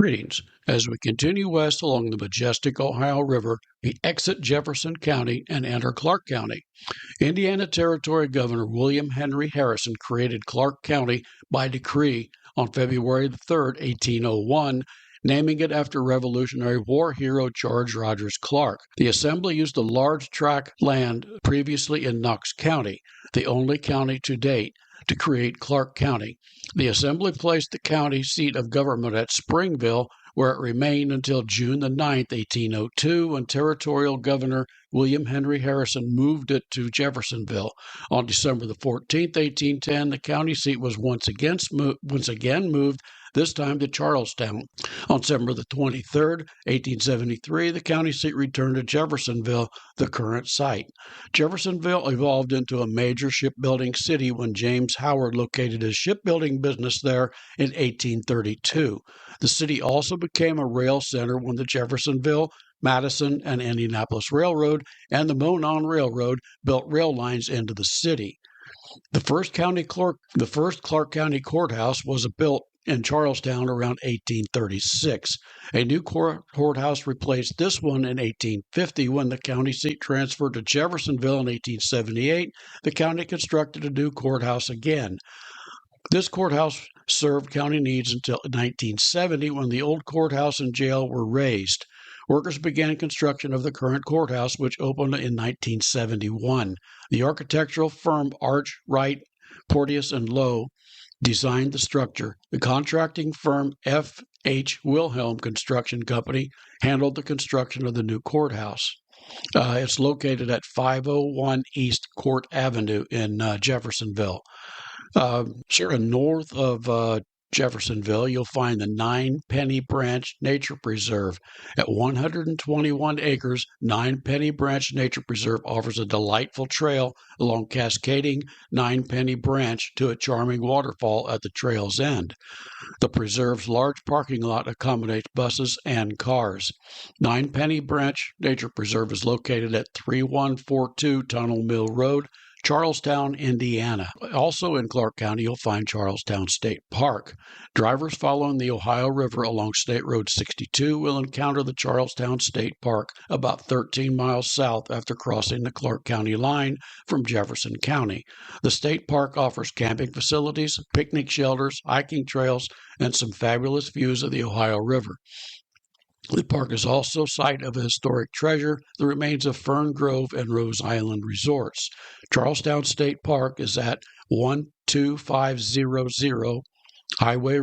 Greetings. As we continue west along the majestic Ohio River, we exit Jefferson County and enter Clark County. Indiana Territory Governor William Henry Harrison created Clark County by decree on February 3, 1801, naming it after Revolutionary War hero George Rogers Clark. The Assembly used a large tract land previously in Knox County, the only county to date, to create Clark County. The Assembly placed the county seat of government at Springville, where it remained until June 9, 1802, when Territorial Governor William Henry Harrison moved it to Jeffersonville. On December 14, 1810, the county seat was once again moved, this time to Charlestown. On December 23, 1873, the county seat returned to Jeffersonville, the current site. Jeffersonville evolved into a major shipbuilding city when James Howard located his shipbuilding business there in 1832. The city also became a rail center when the Jeffersonville, Madison, and Indianapolis Railroad and the Monon Railroad built rail lines into the city. The first Clark County courthouse was built in Charlestown around 1836. A new courthouse replaced this one in 1850. When the county seat transferred to Jeffersonville in 1878, the county constructed a new courthouse again. This courthouse served county needs until 1970, when the old courthouse and jail were razed. Workers began construction of the current courthouse, which opened in 1971. The architectural firm Arch, Wright, Porteous, and Lowe designed the structure. The contracting firm F. H. Wilhelm Construction Company handled the construction of the new courthouse. It's located at 501 East Court Avenue in Jeffersonville. Sort of north of Jeffersonville, you'll find the Nine Penny Branch Nature Preserve. At 121 acres, Nine Penny Branch Nature Preserve offers a delightful trail along cascading Nine Penny Branch to a charming waterfall at the trail's end. The preserve's large parking lot accommodates buses and cars. Nine Penny Branch Nature Preserve is located at 3142 Tunnel Mill Road, Charlestown, Indiana. Also in Clark County, you'll find Charlestown State Park. Drivers following the Ohio River along State Road 62 will encounter the Charlestown State Park about 13 miles south after crossing the Clark County line from Jefferson County. The state park offers camping facilities, picnic shelters, hiking trails, and some fabulous views of the Ohio River. The park is also site of a historic treasure, the remains of Fern Grove and Rose Island resorts. Charlestown State Park is at 12500 Highway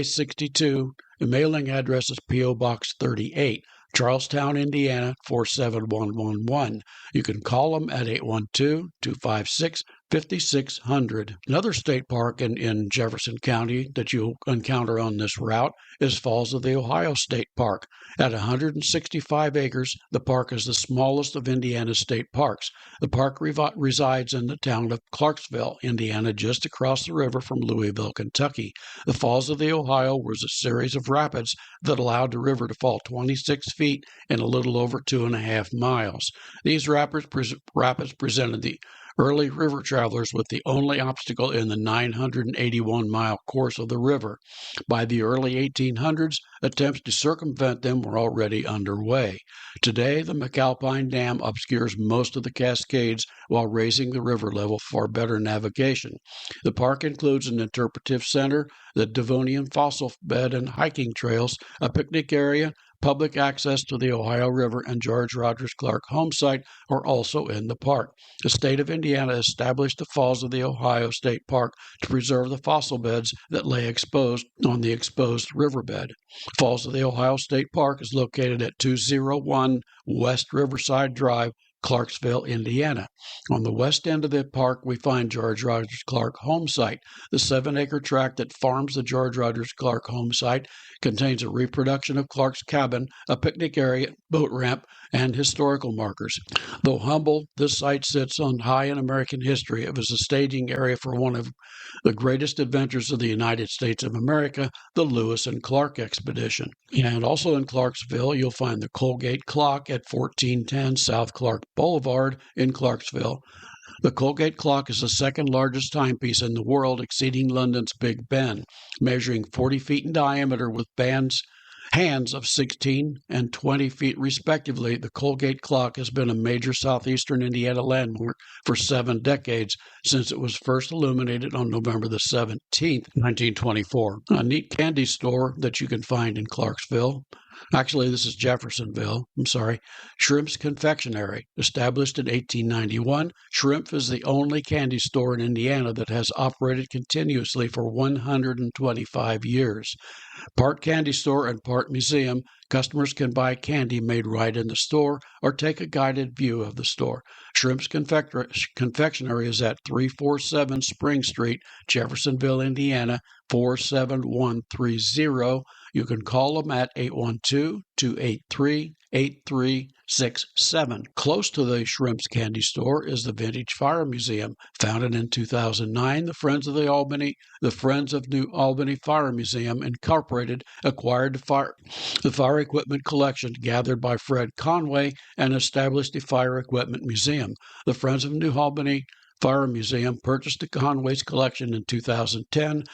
62. The mailing address is P.O. Box 38, Charlestown, Indiana 47111. You can call them at 812-256-5600. Another state park in Jefferson County that you'll encounter on this route is Falls of the Ohio State Park. At 165 acres, the park is the smallest of Indiana's state parks. The park resides in the town of Clarksville, Indiana, just across the river from Louisville, Kentucky. The Falls of the Ohio was a series of rapids that allowed the river to fall 26 feet in a little over 2.5 miles. These rapids presented the early river travelers with the only obstacle in the 981-mile course of the river. By the early 1800s, attempts to circumvent them were already underway. Today, the McAlpine Dam obscures most of the Cascades while raising the river level for better navigation. The park includes an interpretive center, the Devonian fossil bed and hiking trails, a picnic area. Public access to the Ohio River and George Rogers Clark home site are also in the park. The state of Indiana established the Falls of the Ohio State Park to preserve the fossil beds that lay exposed on the exposed riverbed. Falls of the Ohio State Park is located at 201 West Riverside Drive, Clarksville, Indiana. On the west end of the park, we find George Rogers Clark home site. The 7-acre tract that farms the George Rogers Clark home site contains a reproduction of Clark's cabin, a picnic area, boat ramp, and historical markers. Though humble, this site sits on high in American history. It was a staging area for one of the greatest adventures of the United States of America, the Lewis and Clark expedition. And also in Clarksville, you'll find the Colgate Clock at 1410 South Clark Boulevard in Clarksville. The Colgate clock is the second largest timepiece in the world, exceeding London's Big Ben, measuring 40 feet in diameter with hands of 16 and 20 feet respectively. The Colgate clock has been a major southeastern Indiana landmark for 7 decades, since it was first illuminated on November the 17th, 1924. A neat candy store that you can find in Clarksville. Actually, this is Jeffersonville. I'm sorry. Shrimp's Confectionery. Established in 1891, Shrimp is the only candy store in Indiana that has operated continuously for 125 years. Part candy store and part museum, customers can buy candy made right in the store or take a guided view of the store. Shrimp's Confectionery is at 347 Spring Street, Jeffersonville, Indiana, 47130. You can call them at 812-283-8367. Close to the Shrimp's Candy Store is the Vintage Fire Museum. Founded in 2009, the Friends of New Albany Fire Museum Incorporated acquired the fire equipment collection gathered by Fred Conway and established the Fire Equipment Museum. The Friends of New Albany Fire Museum purchased the Conway's collection in 2010,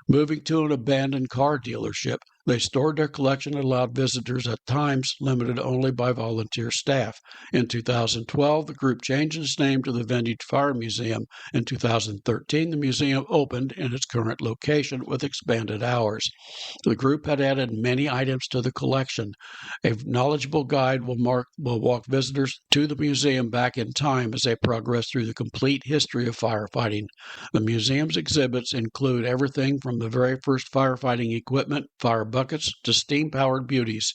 moving to an abandoned car dealership. They stored their collection and allowed visitors, at times limited only by volunteer staff. In 2012, the group changed its name to the Vintage Fire Museum. In 2013, the museum opened in its current location with expanded hours. The group had added many items to the collection. A knowledgeable guide will walk visitors to the museum back in time as they progress through the complete history of firefighting. The museum's exhibits include everything from the very first firefighting equipment, fire buckets, to steam-powered beauties.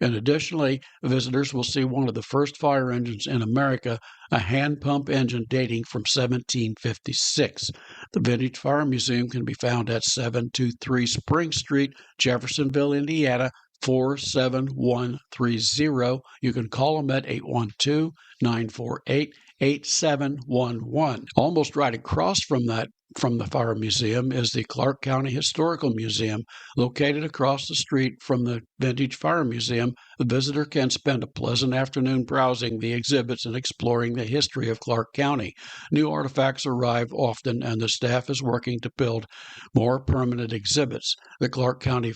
And additionally, visitors will see one of the first fire engines in America, a hand pump engine dating from 1756. The Vintage Fire Museum can be found at 723 Spring Street, Jeffersonville, Indiana, 47130. You can call them at 812-948-8711. Almost right across from the Fire Museum is the Clark County Historical Museum. Located across the street from the Vintage Fire Museum, the visitor can spend a pleasant afternoon browsing the exhibits and exploring the history of Clark County. New artifacts arrive often, and the staff is working to build more permanent exhibits. The Clark County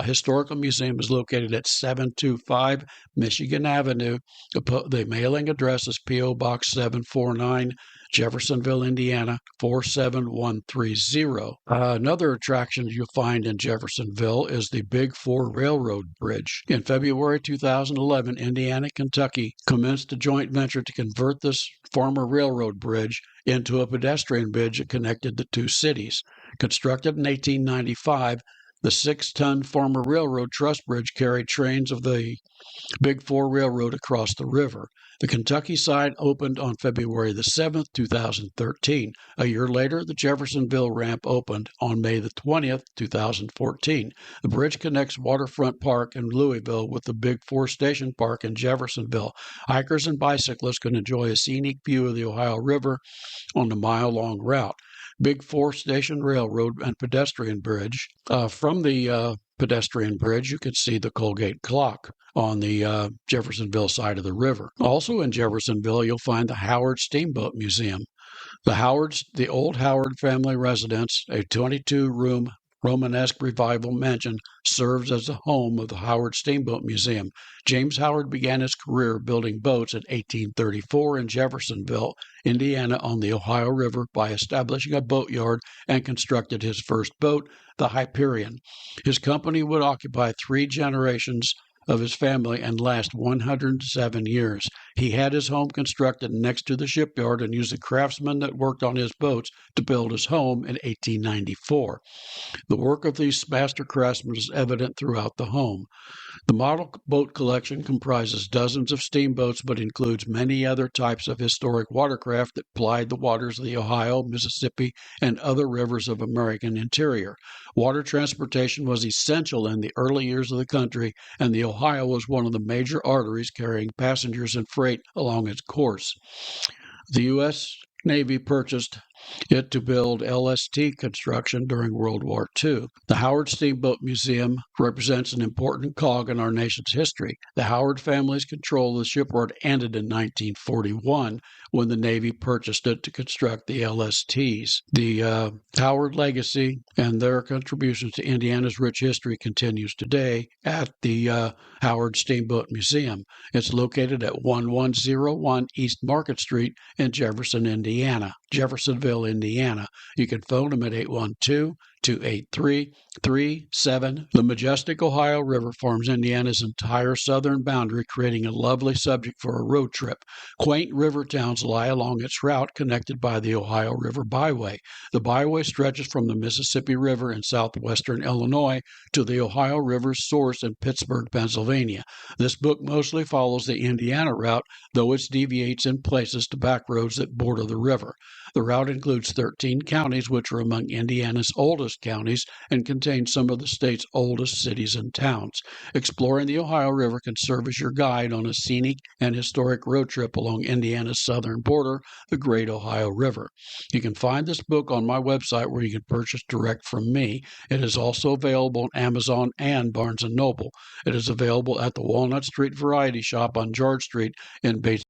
Historical Museum is located at 725 Michigan Avenue. The mailing address is P.O. Box 749, Jeffersonville, Indiana, 47130. Another attraction you'll find in Jeffersonville is the Big Four Railroad Bridge. In February 2011, Indiana-Kentucky commenced a joint venture to convert this former railroad bridge into a pedestrian bridge that connected the two cities. Constructed in 1895, the 6-ton former railroad truss bridge carried trains of the Big Four Railroad across the river. The Kentucky side opened on February the 7th, 2013. A year later, the Jeffersonville ramp opened on May the 20th, 2014. The bridge connects Waterfront Park in Louisville with the Big Four Station Park in Jeffersonville. Hikers and bicyclists can enjoy a scenic view of the Ohio River on the mile-long route. Big Four Station Railroad and Pedestrian Bridge. From the pedestrian bridge, you can see the Colgate clock on the Jeffersonville side of the river. Also in Jeffersonville, you'll find the Howard Steamboat Museum. The old Howard family residence, a 22-room Romanesque revival mansion, serves as the home of the Howard Steamboat Museum. James Howard began his career building boats in 1834 in Jeffersonville, Indiana, on the Ohio River by establishing a boatyard, and constructed his first boat, the Hyperion. His company would occupy 3 generations of his family and last 107 years. He had his home constructed next to the shipyard and used the craftsmen that worked on his boats to build his home in 1894. The work of these master craftsmen is evident throughout the home. The model boat collection comprises dozens of steamboats, but includes many other types of historic watercraft that plied the waters of the Ohio, Mississippi, and other rivers of American interior. Water transportation was essential in the early years of the country, and the Ohio was one of the major arteries carrying passengers and freight along its course. The U.S. Navy purchased it to build LST construction during World War II. The Howard Steamboat Museum represents an important cog in our nation's history. The Howard family's control of the shipyard ended in 1941 when the Navy purchased it to construct the LSTs. The Howard legacy and their contributions to Indiana's rich history continues today at the Howard Steamboat Museum. It's located at 1101 East Market Street in Jeffersonville, Indiana. You can phone them at 812-283-37. The majestic Ohio River forms Indiana's entire southern boundary, creating a lovely subject for a road trip. Quaint river towns lie along its route, connected by the Ohio River Byway. The byway stretches from the Mississippi River in southwestern Illinois to the Ohio River's source in Pittsburgh, Pennsylvania. This book mostly follows the Indiana route, though it deviates in places to back roads that border the river. The route includes 13 counties, which are among Indiana's oldest counties and contain some of the state's oldest cities and towns. Exploring the Ohio River can serve as your guide on a scenic and historic road trip along Indiana's southern border, the Great Ohio River. You can find this book on my website, where you can purchase direct from me. It is also available on Amazon and Barnes & Noble. It is available at the Walnut Street Variety Shop on George Street in Bates